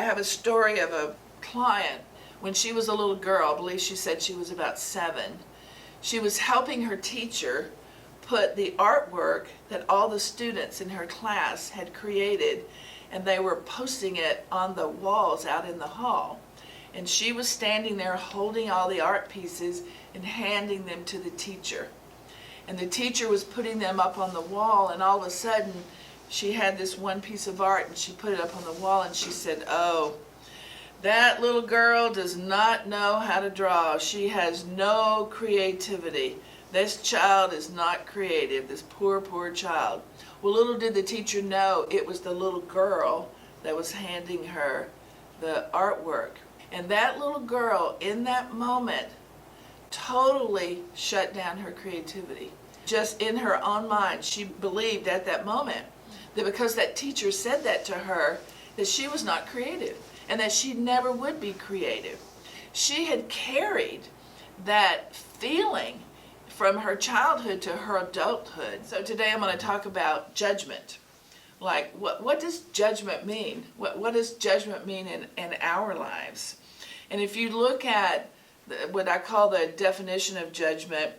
have a story of a client when she was a little girl. I believe she said she was about 7. She was helping her teacher put the artwork that all the students in her class had created, and they were posting it on the walls out in the hall. And she was standing there holding all the art pieces and handing them to the teacher. And the teacher was putting them up on the wall, and all of a sudden she had this one piece of art and she put it up on the wall and she said, "Oh, that little girl does not know how to draw. She has no creativity. This child is not creative, this poor, poor child." Well, little did the teacher know it was the little girl that was handing her the artwork. And that little girl, in that moment, totally shut down her creativity. Just in her own mind, she believed at that moment that because that teacher said that to her, that she was not creative and that she never would be creative. She had carried that feeling from her childhood to her adulthood. So today I'm going to talk about judgment. Like, what does judgment mean? What does judgment mean in our lives? And if you look at what I call the definition of judgment,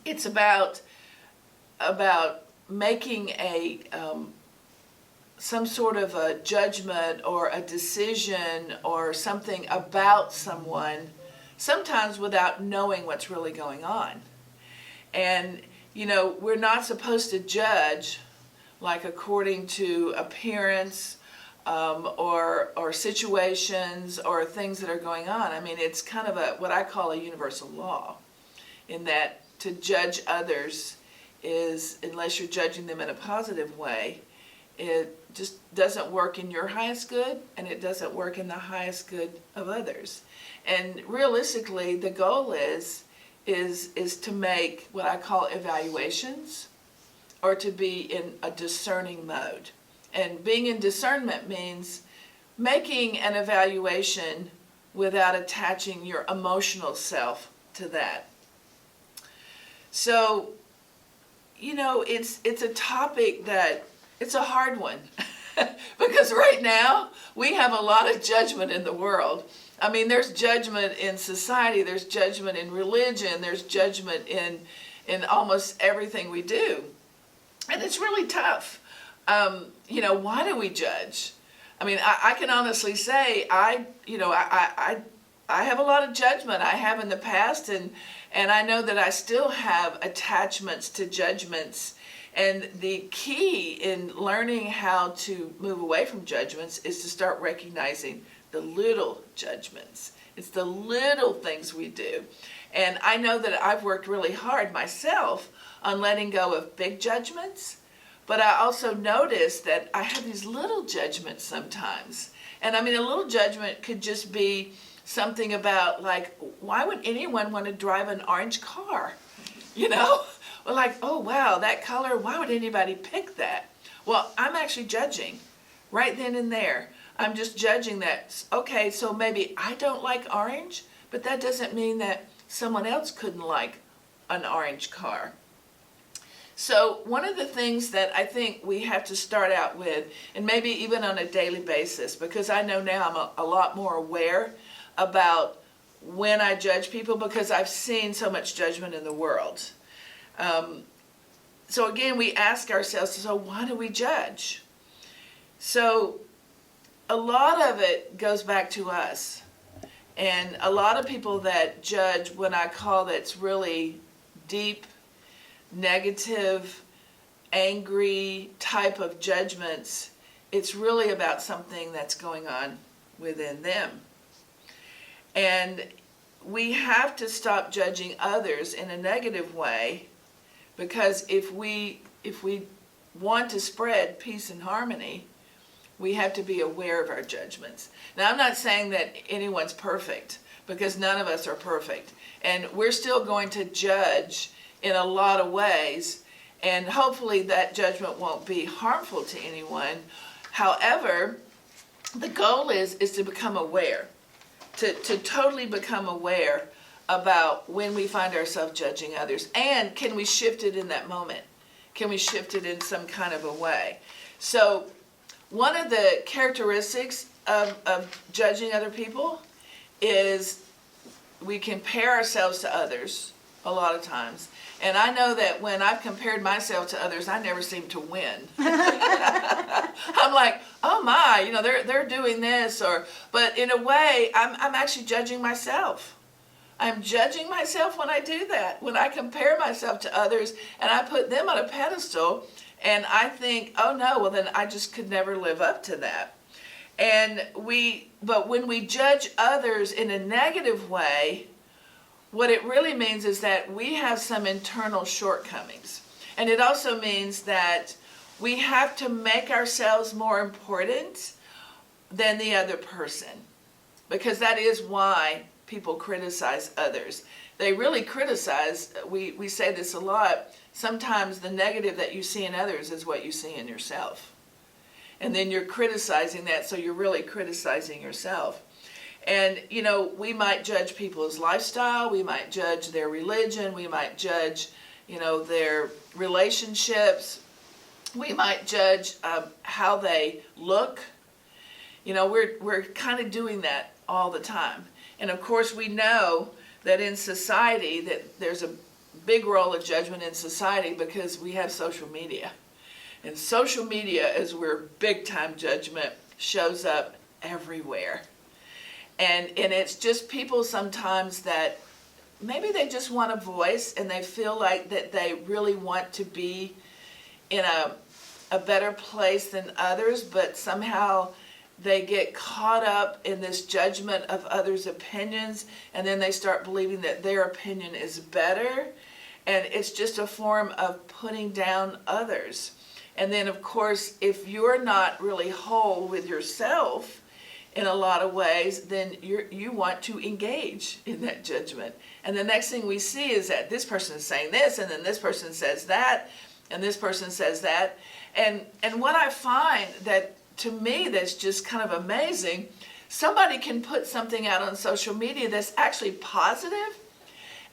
it's about making a some sort of a judgment or a decision or something about someone, sometimes without knowing what's really going on. And, you know, we're not supposed to judge like according to appearance or situations or things that are going on. I mean, it's kind of what I call a universal law, in that to judge others is, unless you're judging them in a positive way, it just doesn't work in your highest good, and it doesn't work in the highest good of others. And realistically, the goal is to make what I call evaluations, or to be in a discerning mode. And being in discernment means making an evaluation without attaching your emotional self to that. So, you know, it's a topic that, it's a hard one because right now we have a lot of judgment in the world. I mean, there's judgment in society, there's judgment in religion, there's judgment in almost everything we do. And it's really tough. You know, why do we judge? I mean, I can honestly say I have a lot of judgment. I have in the past, and I know that I still have attachments to judgments. And the key in learning how to move away from judgments is to start recognizing the little judgments. It's the little things we do. And I know that I've worked really hard myself on letting go of big judgments, but I also noticed that I have these little judgments sometimes. And I mean, a little judgment could just be something about, like, why would anyone want to drive an orange car? You know? Well, like, oh wow, that color, why would anybody pick that? Well, I'm actually judging right then and there. I'm just judging that, okay, so maybe I don't like orange, but that doesn't mean that someone else couldn't like an orange car. So one of the things that I think we have to start out with, and maybe even on a daily basis, because I know now I'm a lot more aware about when I judge people, because I've seen so much judgment in the world. So again, we ask ourselves, so why do we judge? So a lot of it goes back to us. And a lot of people that judge what I call that's really deep, negative, angry type of judgments, it's really about something that's going on within them. And we have to stop judging others in a negative way, because if we want to spread peace and harmony, we have to be aware of our judgments. Now, I'm not saying that anyone's perfect, because none of us are perfect. And we're still going to judge in a lot of ways, and hopefully that judgment won't be harmful to anyone. However, the goal is to become aware, to totally become aware about when we find ourselves judging others, and can we shift it in that moment? Can we shift it in some kind of a way? So one of the characteristics of judging other people is we compare ourselves to others a lot of times. And I know that when I've compared myself to others, I never seem to win. I'm like, oh my, you know, they're doing this, but in a way, I'm actually judging myself. I'm judging myself when I do that, when I compare myself to others and I put them on a pedestal and I think, oh no, well then I just could never live up to that. But when we judge others in a negative way, what it really means is that we have some internal shortcomings. And it also means that we have to make ourselves more important than the other person. Because that is why people criticize others. They really criticize, we say this a lot, sometimes the negative that you see in others is what you see in yourself. And then you're criticizing that, so you're really criticizing yourself. And, you know, we might judge people's lifestyle, we might judge their religion, we might judge, you know, their relationships, we might judge how they look. You know, we're kind of doing that all the time. And of course we know that in society that there's a big role of judgment in society because we have social media. And social media is where big time judgment shows up everywhere. And it's just people sometimes that maybe they just want a voice and they feel like that they really want to be in a better place than others, but somehow they get caught up in this judgment of others' opinions, and then they start believing that their opinion is better, and it's just a form of putting down others. And then of course, if you're not really whole with yourself in a lot of ways, then you want to engage in that judgment. And the next thing we see is that this person is saying this, and then this person says that, and this person says that. And what I find that to me that's just kind of amazing, somebody can put something out on social media that's actually positive,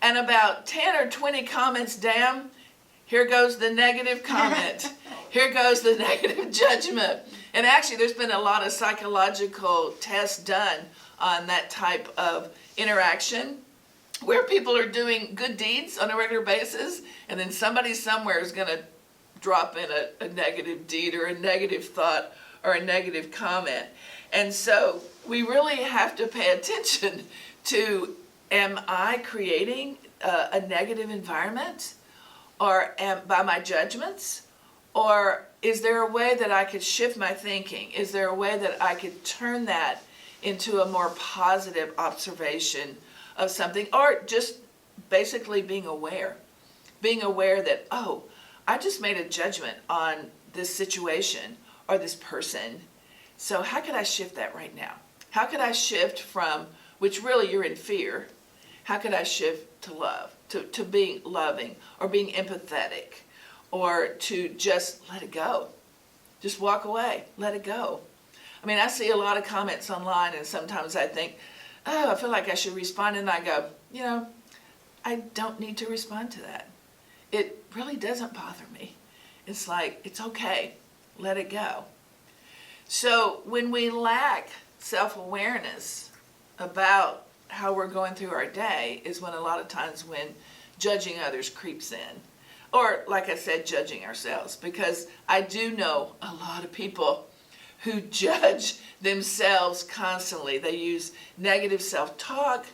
and about 10 or 20 comments down, here goes the negative comment. Here goes the negative judgment. And actually there's been a lot of psychological tests done on that type of interaction where people are doing good deeds on a regular basis, and then somebody somewhere is going to drop in a negative deed or a negative thought or a negative comment. And so we really have to pay attention to, am I creating a negative environment or by my judgments? Or is there a way that I could shift my thinking? Is there a way that I could turn that into a more positive observation of something? Or just basically being aware that, oh, I just made a judgment on this situation or this person. So how could I shift that right now? How could I shift from, which really you're in fear, how could I shift to love, to being loving or being empathetic? Or to just let it go. Just walk away, let it go. I mean, I see a lot of comments online and sometimes I think, oh, I feel like I should respond, and I go, you know, I don't need to respond to that. It really doesn't bother me. It's like, it's okay, let it go. So when we lack self-awareness about how we're going through our day is when a lot of times when judging others creeps in. Or, like I said, judging ourselves. Because I do know a lot of people who judge themselves constantly. They use negative self-talk.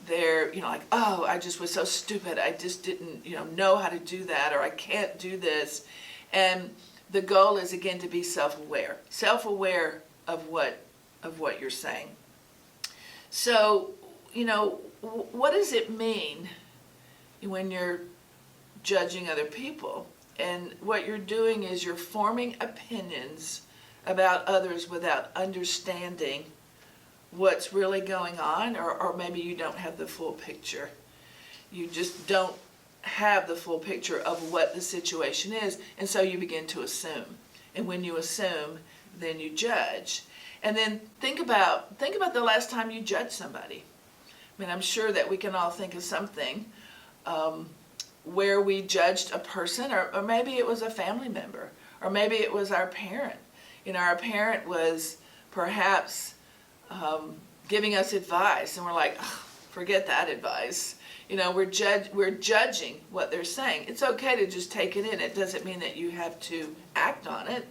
They're, you know, like, oh, I just was so stupid. I just didn't, you know how to do that, or I can't do this. And the goal is, again, to be self-aware. Self-aware of what you're saying. So, you know, what does it mean when you're judging other people? And what you're doing is you're forming opinions about others without understanding what's really going on, or maybe you don't have the full picture. You just don't have the full picture of what the situation is, and so you begin to assume. And when you assume, then you judge. And then think about the last time you judged somebody. I mean, I'm sure that we can all think of something where we judged a person, or maybe it was a family member, or maybe it was our parent. You know, our parent was perhaps giving us advice, and we're like, "Ugh, forget that advice." We're judging what they're saying. It's okay to just take it in. It doesn't mean that you have to act on it,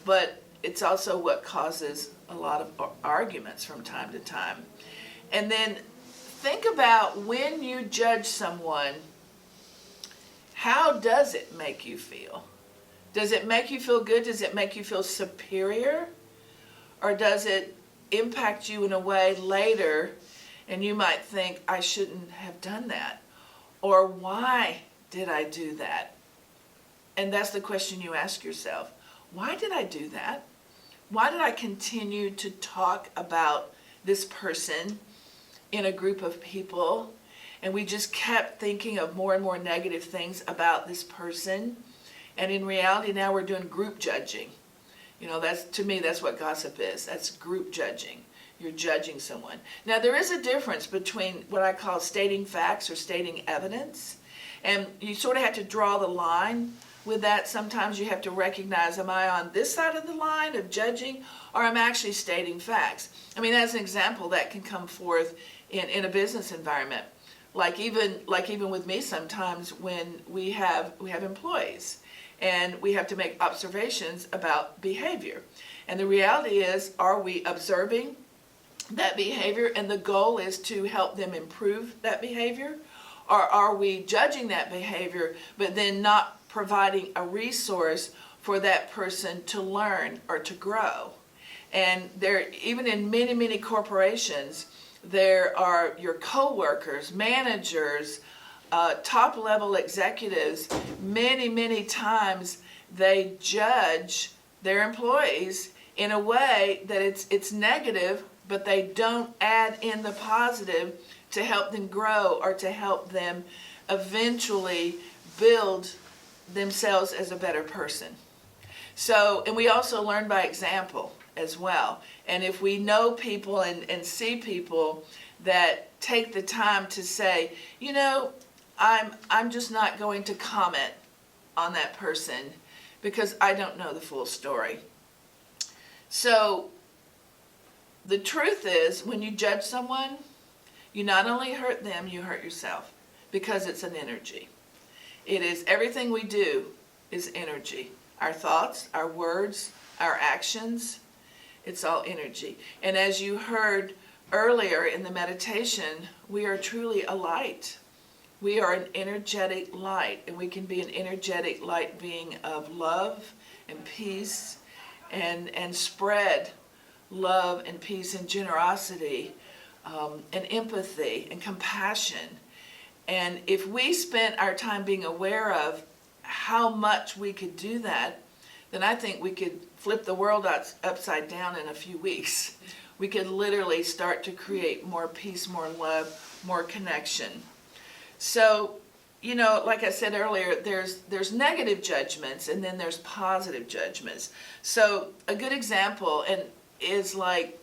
but it's also what causes a lot of arguments from time to time. And then think about when you judge someone, how does it make you feel? Does it make you feel good? Does it make you feel superior? Or does it impact you in a way later, and you might think, I shouldn't have done that? Or why did I do that? And that's the question you ask yourself. Why did I do that? Why did I continue to talk about this person in a group of people? And we just kept thinking of more and more negative things about this person. And in reality, now we're doing group judging. To me, that's what gossip is. That's group judging. You're judging someone. Now, there is a difference between what I call stating facts or stating evidence. And you sort of have to draw the line with that. Sometimes you have to recognize, am I on this side of the line of judging, or I'm actually stating facts? I mean, as an example, that can come forth in a business environment. Like even with me sometimes when we have employees, and we have to make observations about behavior. And the reality is, are we observing that behavior and the goal is to help them improve that behavior? Or are we judging that behavior but then not providing a resource for that person to learn or to grow? And even in many, many corporations, there are your co-workers, managers, top-level executives. Many, many times they judge their employees in a way that it's negative, but they don't add in the positive to help them grow or to help them eventually build themselves as a better person. So, and we also learn by example as well. And if we know people and see people that take the time to say, I'm just not going to comment on that person because I don't know the full story. So the truth is, when you judge someone, you not only hurt them, you hurt yourself, because it's an energy. It is, everything we do is energy. Our thoughts, our words, our actions, it's all energy. And as you heard earlier in the meditation, we are truly a light. We are an energetic light, and we can be an energetic light being of love and peace, and spread love and peace and generosity, and empathy and compassion. And if we spent our time being aware of how much we could do that, then I think we could flip the world upside down in a few weeks. We could literally start to create more peace, more love, more connection. So, like I said earlier, there's negative judgments, and then there's positive judgments. So a good example is like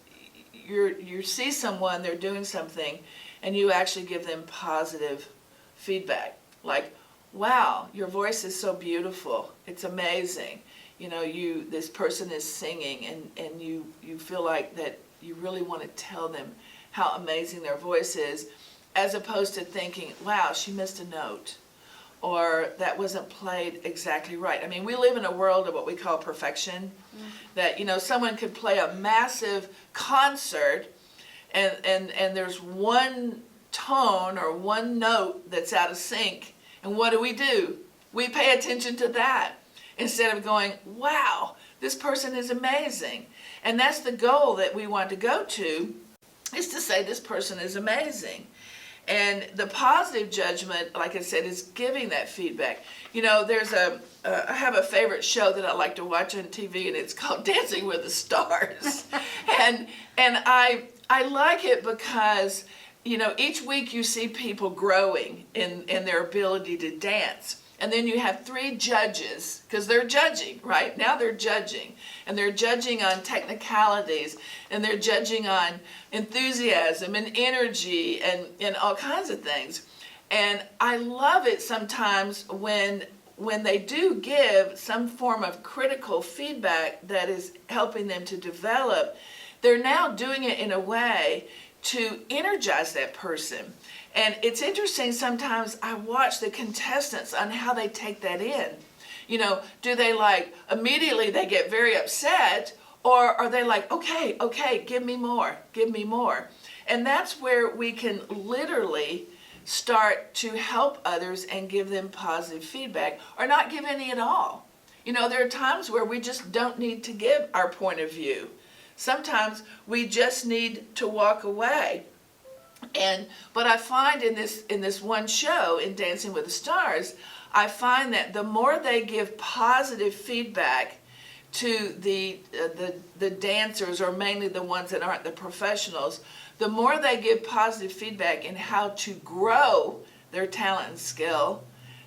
you see someone, they're doing something, and you actually give them positive feedback. Like, wow, your voice is so beautiful. It's amazing. This person is singing, and you feel like that you really want to tell them how amazing their voice is, as opposed to thinking, wow, she missed a note, or that wasn't played exactly right. I mean, we live in a world of what we call perfection, that, someone could play a massive concert and there's one tone or one note that's out of sync. And what do? We pay attention to that instead of going, wow, this person is amazing. And that's the goal that we want to go to, is to say this person is amazing. And the positive judgment, like I said, is giving that feedback. I have a favorite show that I like to watch on TV, and it's called Dancing with the Stars. and I like it because, each week you see people growing in their ability to dance. And then you have 3 judges, because they're judging, right? Now they're judging. And they're judging on technicalities, and they're judging on enthusiasm and energy and all kinds of things. And I love it sometimes when they do give some form of critical feedback that is helping them to develop, they're now doing it in a way to energize that person. And it's interesting, sometimes I watch the contestants on how they take that in. You know, do they like immediately they get very upset, or are they like, okay, give me more. And that's where we can literally start to help others and give them positive feedback, or not give any at all. You know, there are times where we just don't need to give our point of view. Sometimes we just need to walk away. But I find in this one show, in Dancing with the Stars, I find that the more they give positive feedback to the dancers, or mainly the ones that aren't the professionals, the more they give positive feedback in how to grow their talent and skill,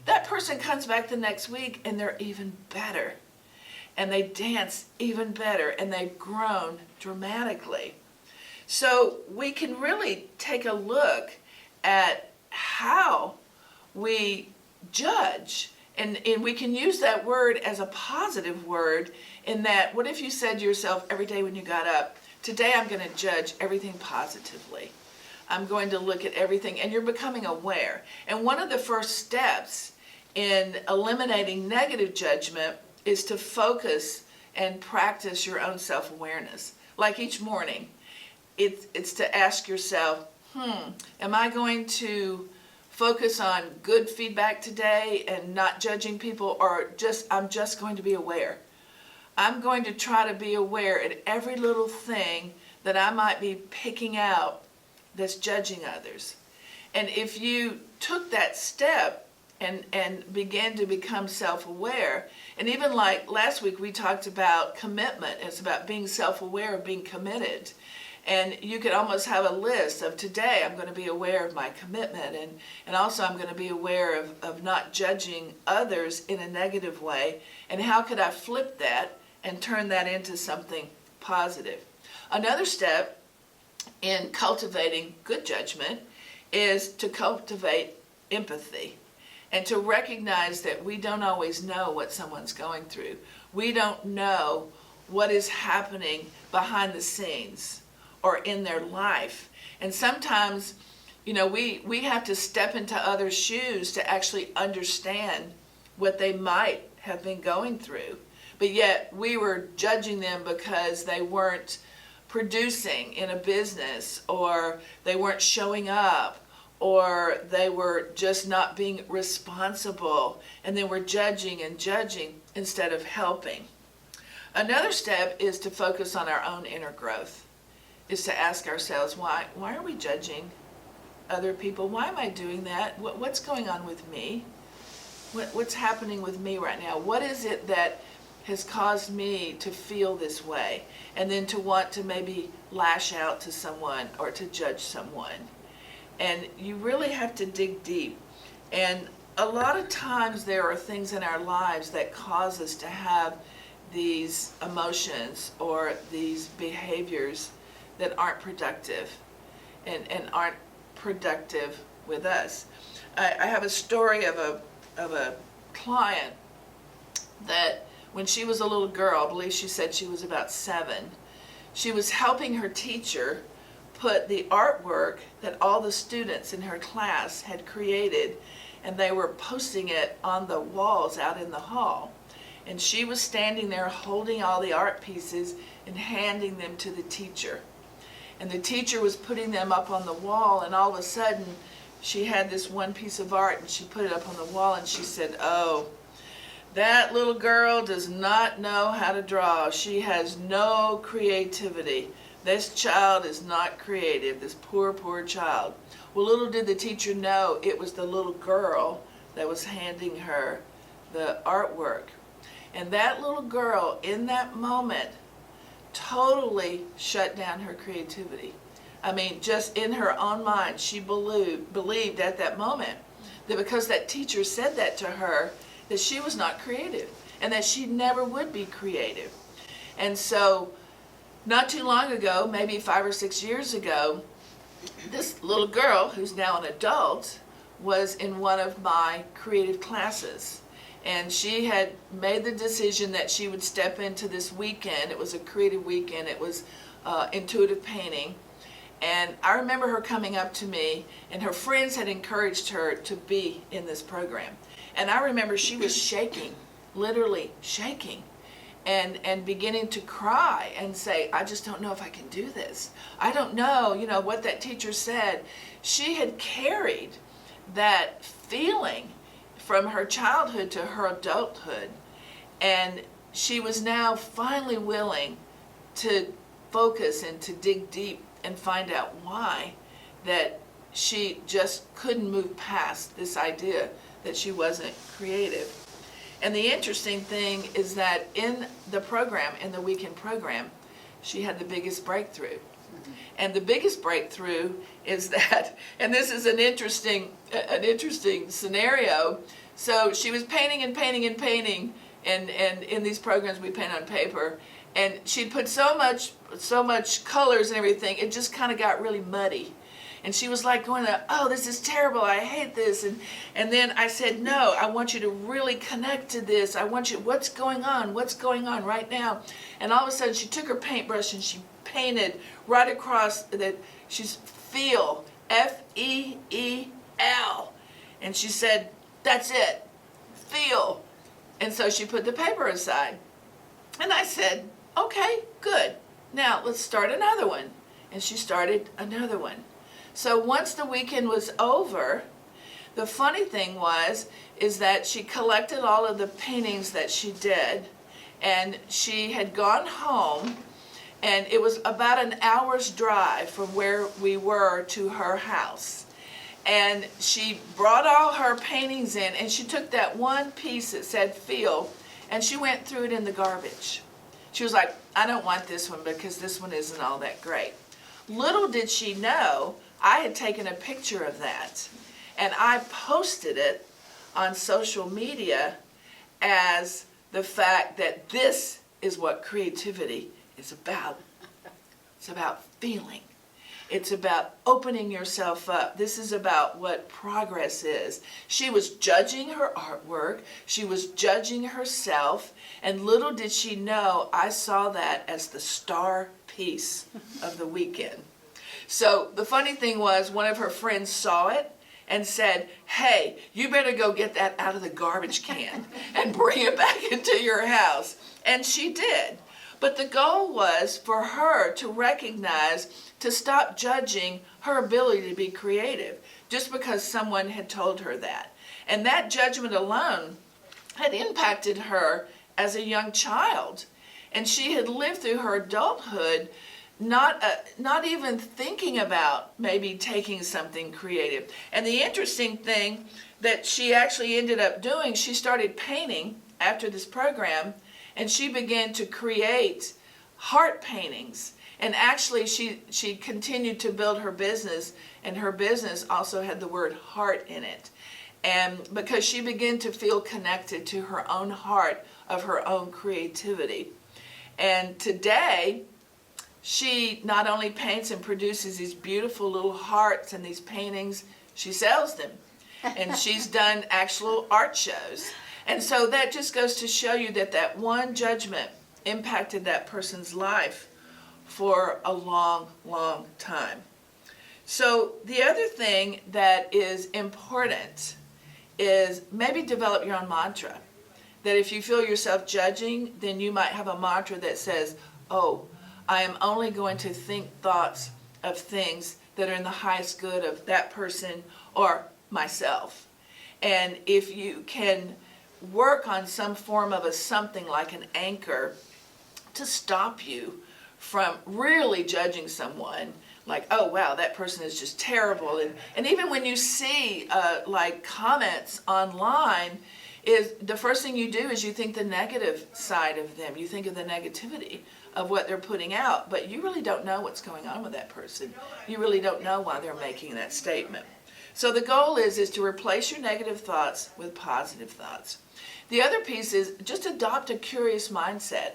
that person comes back the next week and they're even better. And they dance even better, and they've grown dramatically. So we can really take a look at how we judge. And we can use that word as a positive word, in that, what if you said to yourself every day when you got up, today I'm going to judge everything positively. I'm going to look at everything, and you're becoming aware. And one of the first steps in eliminating negative judgment is to focus and practice your own self-awareness. Like each morning, it's to ask yourself, am I going to focus on good feedback today and not judging people, or I'm just going to be aware? I'm going to try to be aware at every little thing that I might be picking out that's judging others. And if you took that step and began to become self-aware, and even like last week we talked about commitment, it's about being self-aware of being committed. And you could almost have a list of, today I'm going to be aware of my commitment, and also I'm going to be aware of not judging others in a negative way, and how could I flip that and turn that into something positive. Another step in cultivating good judgment is to cultivate empathy, and to recognize that we don't always know what someone's going through. We don't know what is happening behind the scenes or in their life. And sometimes, you know, we have to step into others' shoes to actually understand what they might have been going through. But yet we were judging them because they weren't producing in a business, or they weren't showing up, or they were just not being responsible, and then we're judging instead of helping. Another step is to focus on our own inner growth, is to ask ourselves, why are we judging other people? Why am I doing that? What's going on with me? What's happening with me right now? What is it that has caused me to feel this way? And then to want to maybe lash out to someone or to judge someone. And you really have to dig deep. And a lot of times there are things in our lives that cause us to have these emotions or these behaviors that aren't productive and aren't productive with us. I have a story of a client that when she was a little girl, I believe she said she was about 7, she was helping her teacher put the artwork that all the students in her class had created, and they were posting it on the walls out in the hall. And she was standing there holding all the art pieces and handing them to the teacher. And the teacher was putting them up on the wall, and all of a sudden she had this one piece of art and she put it up on the wall, and she said, "Oh, that little girl does not know how to draw. She has no creativity. This child is not creative, this poor, poor child." Well, little did the teacher know it was the little girl that was handing her the artwork. And that little girl, in that moment, totally shut down her creativity. I mean, just in her own mind, she believed at that moment that because that teacher said that to her, that she was not creative and that she never would be creative. And so, not too long ago, maybe 5 or 6 years ago, this little girl, who's now an adult, was in one of my creative classes. And she had made the decision that she would step into this weekend. It was a creative weekend. It was intuitive painting. And I remember her coming up to me, and her friends had encouraged her to be in this program. And I remember she was shaking, literally shaking, and beginning to cry and say, I just don't know if I can do this. I don't know, what that teacher said. She had carried that feeling from her childhood to her adulthood. And she was now finally willing to focus and to dig deep and find out why that she just couldn't move past this idea that she wasn't creative. And the interesting thing is that in the program, in the weekend program, she had the biggest breakthrough. And the biggest breakthrough is that, and this is an interesting scenario. So she was painting and painting and painting, and in these programs we paint on paper, and she'd put so much colors and everything, it just kind of got really muddy. And she was like going, oh, this is terrible, I hate this. And then I said, no, I want you to really connect to this. I want you, what's going on right now? And all of a sudden she took her paintbrush and she painted right across that. She's feel, F-E-E-L. And she said, that's it, feel. And so she put the paper aside. And I said, okay, good. Now let's start another one. And she started another one. So once the weekend was over, the funny thing is that she collected all of the paintings that she did, and she had gone home, and it was about an hour's drive from where we were to her house. And she brought all her paintings in, and she took that one piece that said feel, and she went threw it in the garbage. She was like, I don't want this one because this one isn't all that great. Little did she know, I had taken a picture of that, and I posted it on social media as the fact that this is what creativity is about. It's about feeling. It's about opening yourself up. This is about what progress is. She was judging her artwork. She was judging herself. And little did she know, I saw that as the star piece of the weekend. So the funny thing was, one of her friends saw it and said, hey, you better go get that out of the garbage can and bring it back into your house. And she did. But the goal was for her to recognize, to stop judging her ability to be creative just because someone had told her that. And that judgment alone had impacted her as a young child. And she had lived through her adulthood not even thinking about maybe taking something creative. And the interesting thing that she actually ended up doing, she started painting after this program, and she began to create heart paintings. And actually she continued to build her business, and her business also had the word heart in it. And because she began to feel connected to her own heart of her own creativity. And today, she not only paints and produces these beautiful little hearts and these paintings, she sells them. And she's done actual art shows. And so that just goes to show you that that one judgment impacted that person's life for a long, long time. So the other thing that is important is maybe develop your own mantra. That if you feel yourself judging, then you might have a mantra that says, oh, I am only going to think thoughts of things that are in the highest good of that person or myself. And if you can work on some form of a something like an anchor to stop you from really judging someone, like, oh wow, that person is just terrible. And even when you see like comments online, is the first thing you do is you think the negative side of them. You think of the negativity of what they're putting out, but you really don't know what's going on with that person. You really don't know why they're making that statement. So the goal is to replace your negative thoughts with positive thoughts. The other piece is just adopt a curious mindset.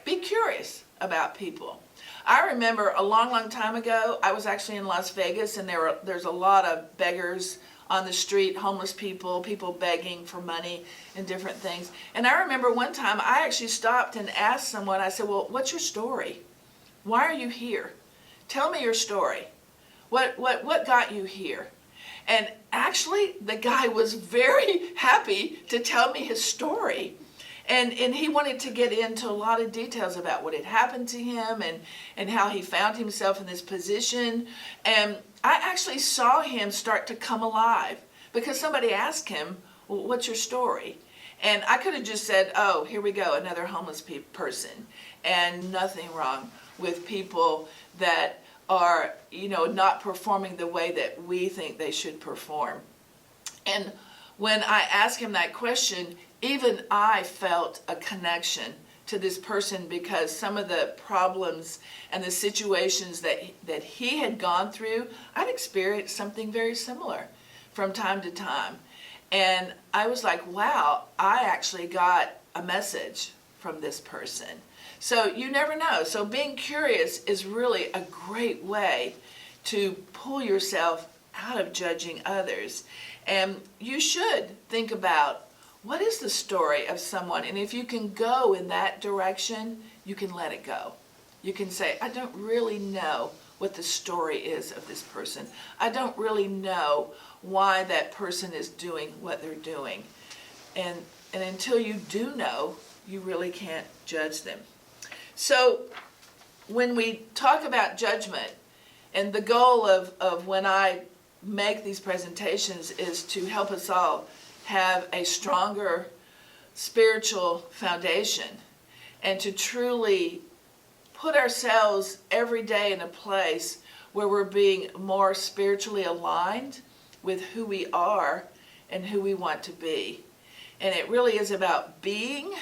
Be curious about people. I remember a long, long time ago, I was actually in Las Vegas, and there's a lot of beggars on the street, homeless people begging for money and different things. And I remember one time I actually stopped and asked someone, I said, well, what's your story? Why are you here? Tell me your story. What got you here? And actually, the guy was very happy to tell me his story. And he wanted to get into a lot of details about what had happened to him and how he found himself in this position. And I actually saw him start to come alive because somebody asked him, well, what's your story? And I could have just said, oh, here we go, another homeless person. And nothing wrong with people that are, not performing the way that we think they should perform. And when I asked him that question, even I felt a connection to this person because some of the problems and the situations that he had gone through, I'd experienced something very similar from time to time. And I was like, wow, I actually got a message from this person. So you never know. So being curious is really a great way to pull yourself out of judging others. And you should think about, what is the story of someone? And if you can go in that direction, you can let it go. You can say, I don't really know what the story is of this person. I don't really know why that person is doing what they're doing. And until you do know, you really can't judge them. So when we talk about judgment, and the goal of when I make these presentations is to help us all have a stronger spiritual foundation and to truly put ourselves every day in a place where we're being more spiritually aligned with who we are and who we want to be. And it really is about being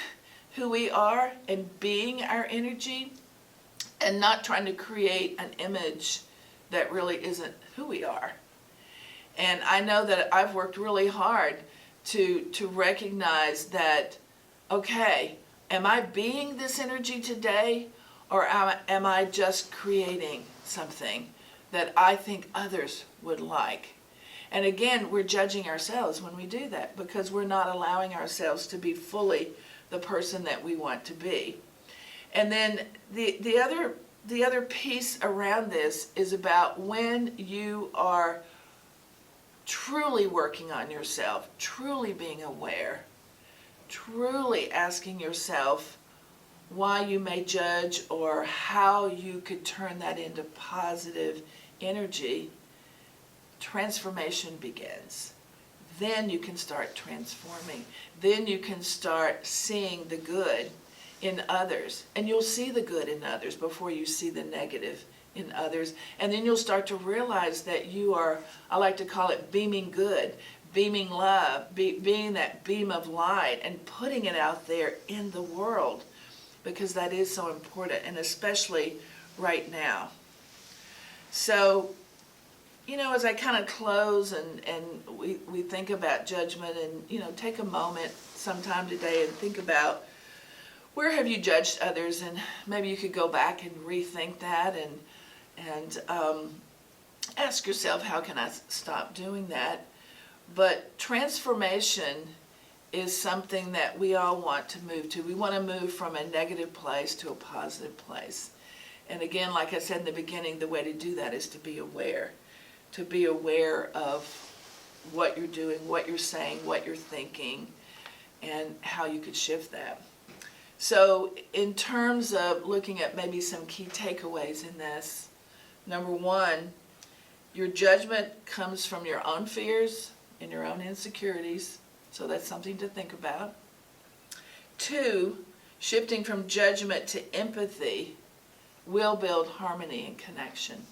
who we are and being our energy and not trying to create an image that really isn't who we are. And I know that I've worked really hard to recognize that, okay, am I being this energy today, or am I just creating something that I think others would like? And again, we're judging ourselves when we do that because we're not allowing ourselves to be fully the person that we want to be. And then the other piece around this is about when you are truly working on yourself, truly being aware, truly asking yourself why you may judge or how you could turn that into positive energy, transformation begins. Then you can start transforming. Then you can start seeing the good in others. And you'll see the good in others before you see the negative in others. And then you'll start to realize that you are, I like to call it beaming good, beaming love, being that beam of light and putting it out there in the world, because that is so important, and especially right now. So, as I kind of close and we think about judgment and, take a moment sometime today and think about where have you judged others, and maybe you could go back and rethink that and ask yourself, how can I stop doing that? But transformation is something that we all want to move to. We want to move from a negative place to a positive place. And again, like I said in the beginning, the way to do that is to be aware of what you're doing, what you're saying, what you're thinking, and how you could shift that. So in terms of looking at maybe some key takeaways in this, number one, your judgment comes from your own fears and your own insecurities, so that's something to think about. Two, shifting from judgment to empathy will build harmony and connection.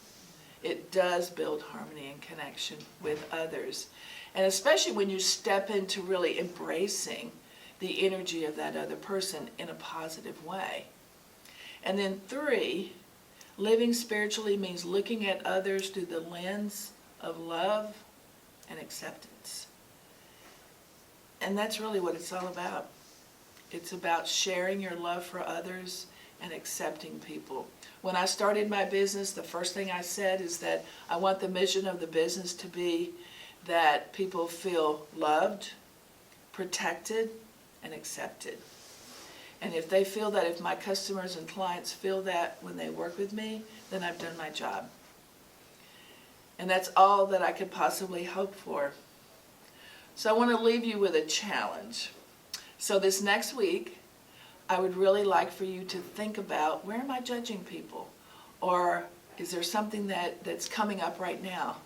It does build harmony and connection with others. And especially when you step into really embracing the energy of that other person in a positive way. And then three, living spiritually means looking at others through the lens of love and acceptance. And that's really what it's all about. It's about sharing your love for others and accepting people. When I started my business, the first thing I said is that I want the mission of the business to be that people feel loved, protected, and accepted. And if they feel that, if my customers and clients feel that when they work with me, then I've done my job. And that's all that I could possibly hope for. So I want to leave you with a challenge. So this next week, I would really like for you to think about, where am I judging people? Or is there something that's coming up right now?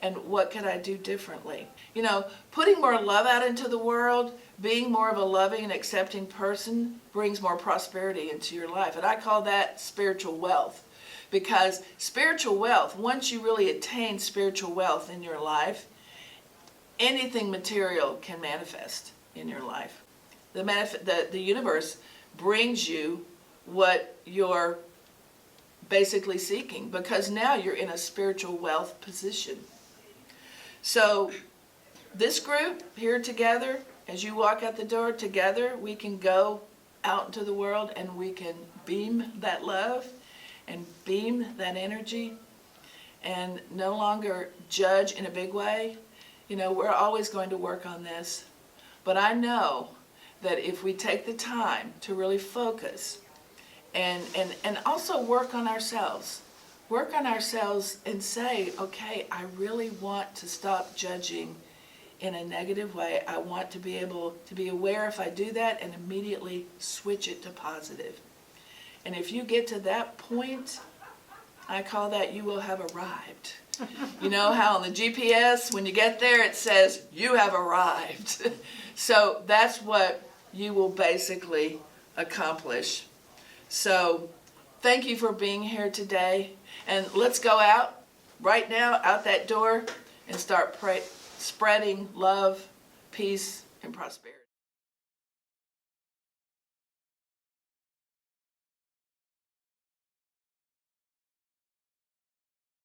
And what could I do differently? You know, putting more love out into the world, being more of a loving and accepting person brings more prosperity into your life. And I call that spiritual wealth. Because spiritual wealth, once you really attain spiritual wealth in your life, anything material can manifest in your life. The universe brings you what you're basically seeking, because now you're in a spiritual wealth position. So this group here together, as you walk out the door together, we can go out into the world and we can beam that love and beam that energy and no longer judge in a big way. You know, we're always going to work on this, but I know that if we take the time to really focus and also work on ourselves and say, okay, I really want to stop judging in a negative way. I want to be able to be aware if I do that and immediately switch it to positive. And if you get to that point, I call that you will have arrived. You know how on the GPS, when you get there, it says, you have arrived. So that's what you will basically accomplish. So thank you for being here today. And let's go out right now, out that door, and start spreading love, peace, and prosperity.